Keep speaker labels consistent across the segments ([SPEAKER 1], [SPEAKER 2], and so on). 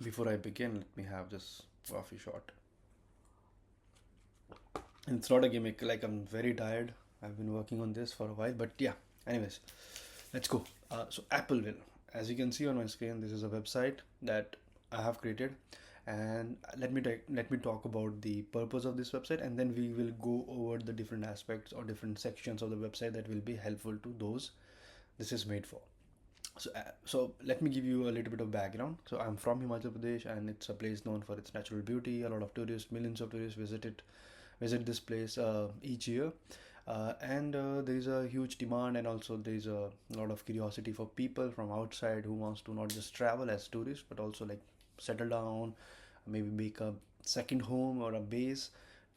[SPEAKER 1] Before I begin, let me have this coffee shot. And it's not a gimmick, like I'm very tired. I've been working on this for a while, but yeah, anyways, let's go. So, Appleville, as you can see on my screen, this is a website that I have created. And let me talk about the purpose of this website, and then we will go over the different aspects or different sections of the website that will be helpful to those this is made for. So let me give you a little bit of background. So I'm from Himachal Pradesh, and it's a place known for its natural beauty. A lot of tourists, millions of tourists visit this place each year, and there is a huge demand, and also there is a lot of curiosity for people from outside who wants to not just travel as tourists, but also like settle down, maybe make a second home or a base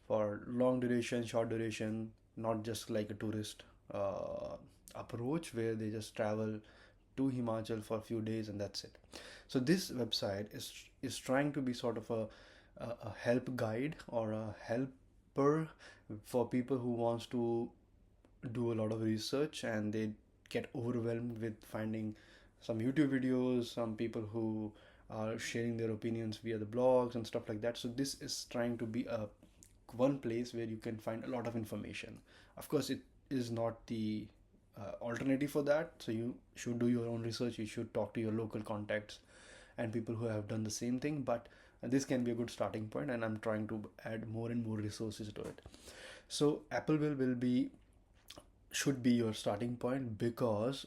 [SPEAKER 1] for long duration, short duration, not just like a tourist approach where they just travel to Himachal for a few days and that's it. So this website is trying to be sort of a help guide or a helper for people who wants to do a lot of research and they get overwhelmed with finding some YouTube videos, some people who are sharing their opinions via the blogs and stuff like that. So this is trying to be a one place where you can find a lot of information. Of course, it is not the alternative for that. So you should do your own research. You should talk to your local contacts and people who have done the same thing. But this can be a good starting point, and I'm trying to add more and more resources to it. So Appleville will be should be your starting point because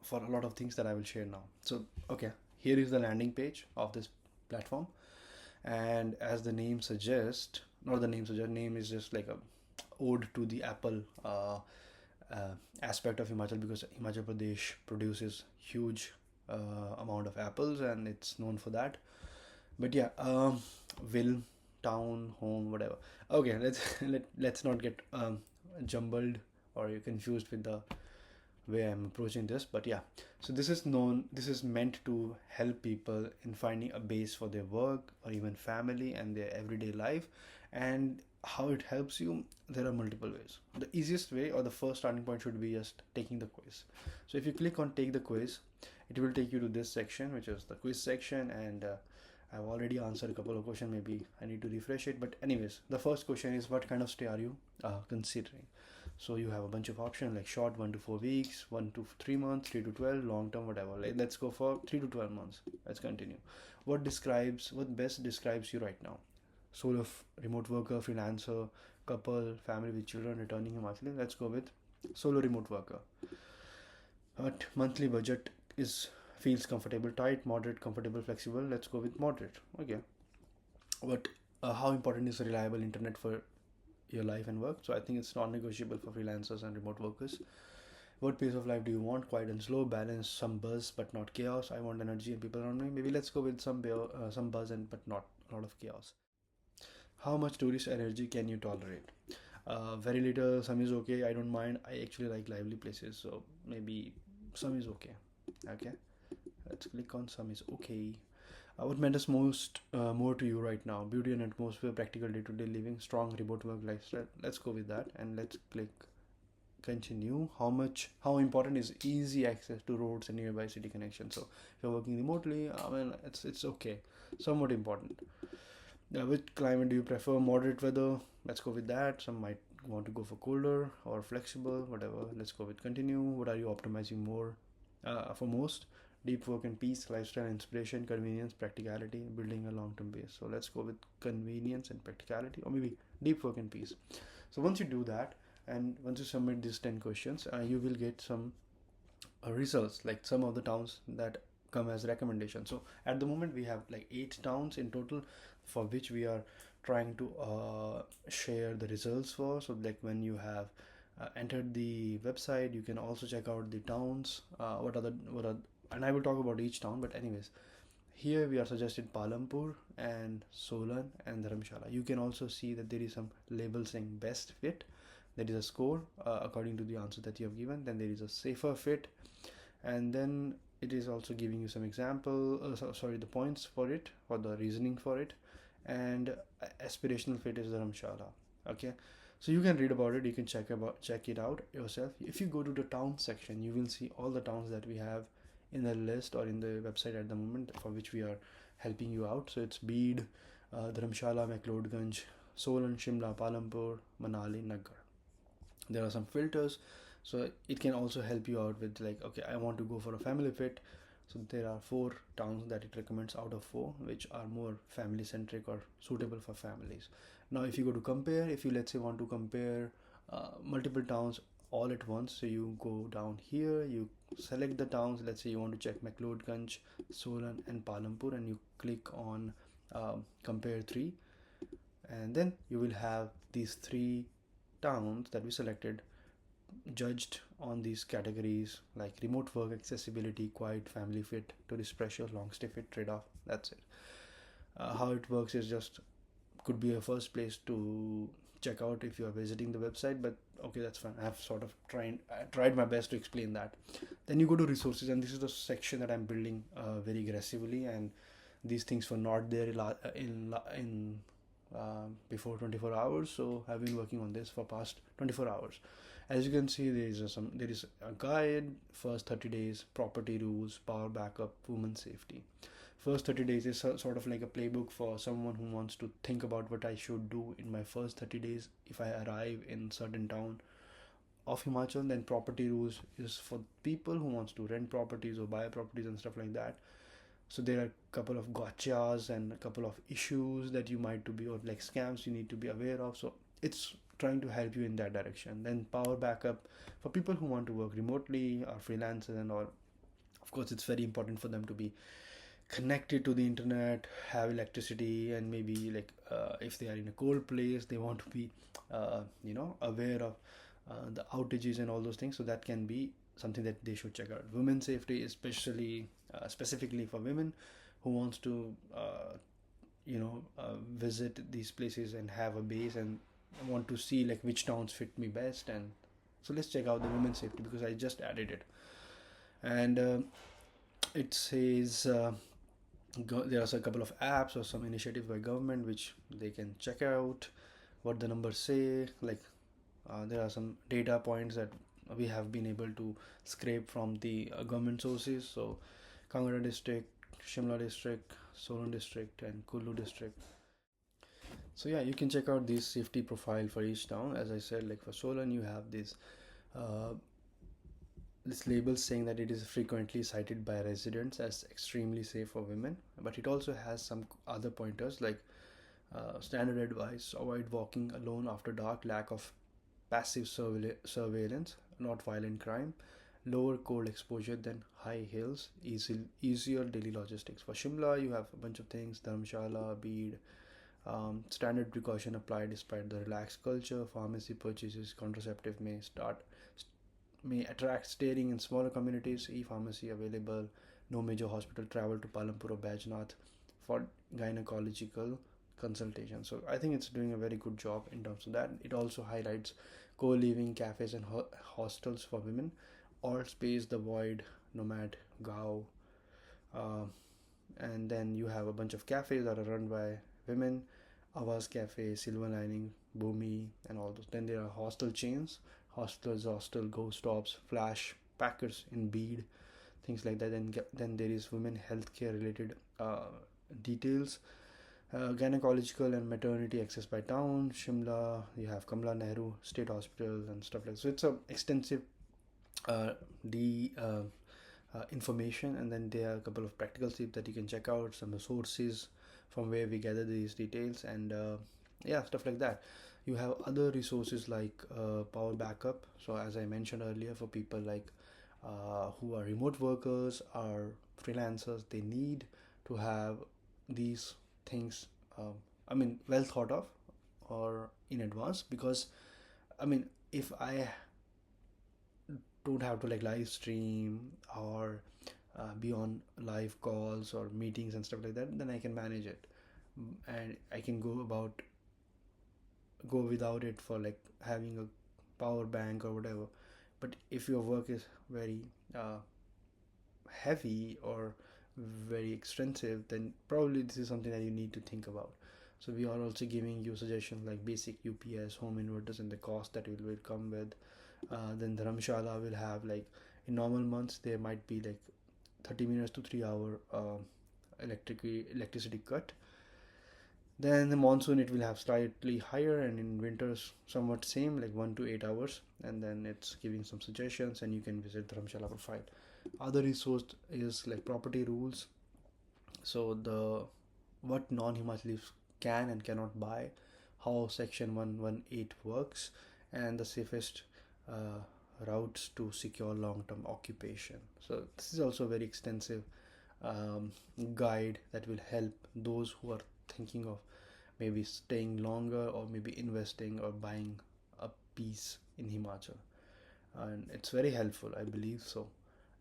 [SPEAKER 1] for a lot of things that I will share now. So okay, here is the landing page of this platform, and as the name suggests, not the name suggests, name is just like a ode to the apple aspect of Himachal, because Himachal Pradesh produces huge amount of apples and it's known for that. But yeah, will, town, home, whatever. Okay, let's not get jumbled or you're confused with the way I'm approaching this. But yeah, so this is meant to help people in finding a base for their work or even family and their everyday life. And how it helps you, there are multiple ways. The easiest way or the first starting point should be just taking the quiz. So if you click on take the quiz, it will take you to this section, which is the quiz section. And I've already answered a couple of questions, maybe I need to refresh it. But anyways, the first question is, what kind of stay are you considering? So you have a bunch of options like short, 1 to 4 weeks, 1 to 3 months, 3 to 12, long term, whatever. Let's go for 3 to 12 months. Let's continue. What best describes you right now? Solo remote worker, freelancer, couple, family with children, returning Himachali. Let's go with solo remote worker. But monthly budget is feels comfortable, tight, moderate, comfortable, flexible. Let's go with moderate. Okay. But how important is reliable internet for your life and work? So I think it's non-negotiable for freelancers and remote workers. What pace of life do you want? Quiet and slow, balance, some buzz but not chaos. I want energy and people around me. Maybe let's go with some buzz and but not a lot of chaos. How much tourist energy can you tolerate? Very little. Some is okay. I don't mind. I actually like lively places, so maybe some is okay. Okay, let's click on some is okay. What matters more to you right now? Beauty and atmosphere, practical day-to-day living, strong remote work lifestyle. Let's go with that, and let's click continue. How important is easy access to roads and nearby city connections? So if you're working remotely, I mean, it's okay, somewhat important. Which climate do you prefer? Moderate weather. Let's go with that. Some might want to go for colder or flexible, whatever. Let's go with continue. What are you optimizing more for most? Deep work and peace, lifestyle, inspiration, convenience, practicality, building a long-term base. So let's go with convenience and practicality, or maybe deep work and peace. So once you do that, and once you submit these 10 questions, you will get some results, like some of the towns that come as recommendations. So at the moment we have like 8 towns in total for which we are trying to share the results for. So like when you have entered the website, you can also check out the towns, what are, and I will talk about each town. But anyways, here we are suggested Palampur and Solan and Dharamshala. You can also see that there is some label saying best fit. There is a score according to the answer that you have given. Then there is a safer fit, and then it is also giving you some example. The points for it, for the reasoning for it, and aspirational fit is Dharamshala. Okay, so you can read about it. You can check it out yourself. If you go to the town section, you will see all the towns that we have in the list or in the website at the moment for which we are helping you out. So it's Beed, Dharamshala, McLeodganj, Solan, Shimla, Palampur, Manali, Nagar. There are some filters, so it can also help you out with like, okay, I want to go for a family fit. So there are 4 towns that it recommends out of 4 which are more family centric or suitable for families. Now if you go to compare, if you let's say want to compare multiple towns all at once, so you go down here, you select the towns, let's say you want to check McLeodganj, Solan and Palampur, and you click on compare 3, and then you will have these 3 towns that we selected judged on these categories like remote work, accessibility, quiet, family fit, tourist pressure, long stay fit, trade-off. That's it. How it works is just could be a first place to check out if you are visiting the website, but okay, that's fine. I have sort of tried my best to explain that. Then you go to resources, and this is the section that I'm building very aggressively, and these things were not there in before 24 hours, so I've been working on this for past 24 hours. As you can see, there is a guide, first 30 days, property rules, power backup, women safety. First 30 days is sort of like a playbook for someone who wants to think about what I should do in my first 30 days if I arrive in certain town of Himachal. Then property rules is for people who wants to rent properties or buy properties and stuff like that. So there are a couple of gotchas and a couple of issues that you might to be, or like scams you need to be aware of. So it's trying to help you in that direction. Then power backup for people who want to work remotely or freelancers and all. Of course, it's very important for them to be connected to the internet, have electricity, and maybe like if they are in a cold place, they want to be aware of the outages and all those things. So that can be something that they should check out. Women's safety, especially specifically for women who wants to visit these places and have a base and want to see like which towns fit me best. And so let's check out the women's safety because I just added it, and it says there are a couple of apps or some initiatives by government which they can check out what the numbers say. Like there are some data points that we have been able to scrape from the government sources. So Kangra district, Shimla district, Solan district, and Kullu district. So yeah, you can check out this safety profile for each town. As I said, like for Solan, you have this label saying that it is frequently cited by residents as extremely safe for women, but it also has some other pointers like standard advice: avoid walking alone after dark, lack of passive surveillance, not violent crime, lower cold exposure than high hills, easier daily logistics. For Shimla, you have a bunch of things: Dharamshala, Beed, standard precaution applied despite the relaxed culture, pharmacy purchases, contraceptive may attract staring in smaller communities, e-pharmacy available, no major hospital, travel to Palampur or Bajnath for gynecological consultation. So I think it's doing a very good job in terms of that. It also highlights co-living cafes and hostels for women, All Space, The Void, Nomad, Gao, and then you have a bunch of cafes that are run by women: Avaz Cafe, Silver Lining, Boomi, and all those. Then there are hostel chains: Hostels, Hostel, Go Stops, Flash, Packers in Beed, things like that. Then there is women healthcare related details: gynecological and maternity access by town. Shimla, you have Kamla Nehru State Hospital and stuff like that. So it's a extensive information, and then there are a couple of practical tips that you can check out, some sources from where we gather these details, and stuff like that. You have other resources like power backup. So as I mentioned earlier, for people like who are remote workers or freelancers, they need to have these things well thought of or in advance, because if I don't have to like live stream or be on live calls or meetings and stuff like that, then I can manage it and I can go without it for like having a power bank or whatever. But if your work is very heavy or very extensive, then probably this is something that you need to think about. So we are also giving you suggestions like basic UPS, home inverters, and the cost that it will come with. Then Dharamshala will have, like, in normal months there might be like 30 minutes to 3 hour electricity cut. Then the monsoon it will have slightly higher, and in winters somewhat same, like 1 to 8 hours. And then it's giving some suggestions, and you can visit Dharamshala profile. Other resource is like property rules. So the what non-Himachalis can and cannot buy, how Section 118 works, and the safest uh, routes to secure long-term occupation. So this is also a very extensive um, guide that will help those who are thinking of maybe staying longer or maybe investing or buying a piece in Himachal. And it's very helpful, I believe so.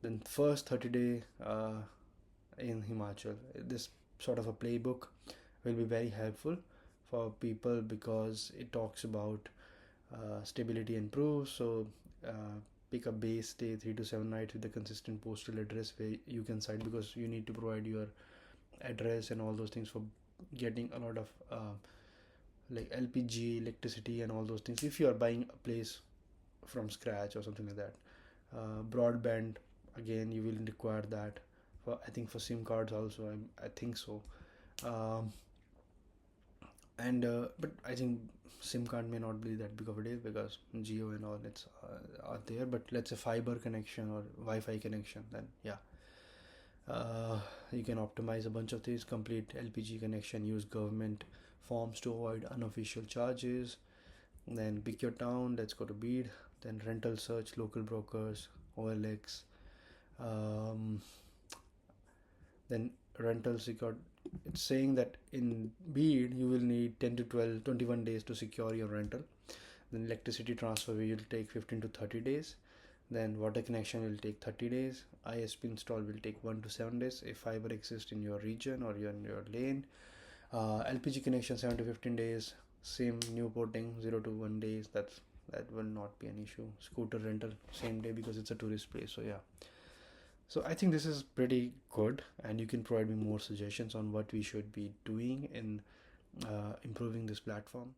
[SPEAKER 1] Then first 30-day in Himachal, this sort of a playbook will be very helpful for people because it talks about stability and proof. So pick a base stay 3 to 7 nights with a consistent postal address where you can site, because you need to provide your address and all those things for getting a lot of like LPG, electricity, and all those things. If you are buying a place from scratch or something like that, broadband, again you will require that. For I think for SIM cards also, I think so. Um, and but I think SIM card may not be that big of a deal because Geo and all it's are there. But let's say fiber connection or Wi-Fi connection, then yeah, uh, you can optimize a bunch of things. Complete LPG connection, use government forms to avoid unofficial charges. Then pick your town. Let's go to Beed. Then rental search, local brokers, OLX. Um, then rental secure. It's saying that in Beed you will need 10 to 12, 21 days to secure your rental. Then electricity transfer will take 15 to 30 days. Then water connection will take 30 days. ISP install will take 1 to 7 days if fiber exists in your region or in your lane. LPG connection 7 to 15 days. Same new porting 0 to 1 days. That will not be an issue. Scooter rental same day because it's a tourist place. So yeah. So I think this is pretty good, and you can provide me more suggestions on what we should be doing in improving this platform.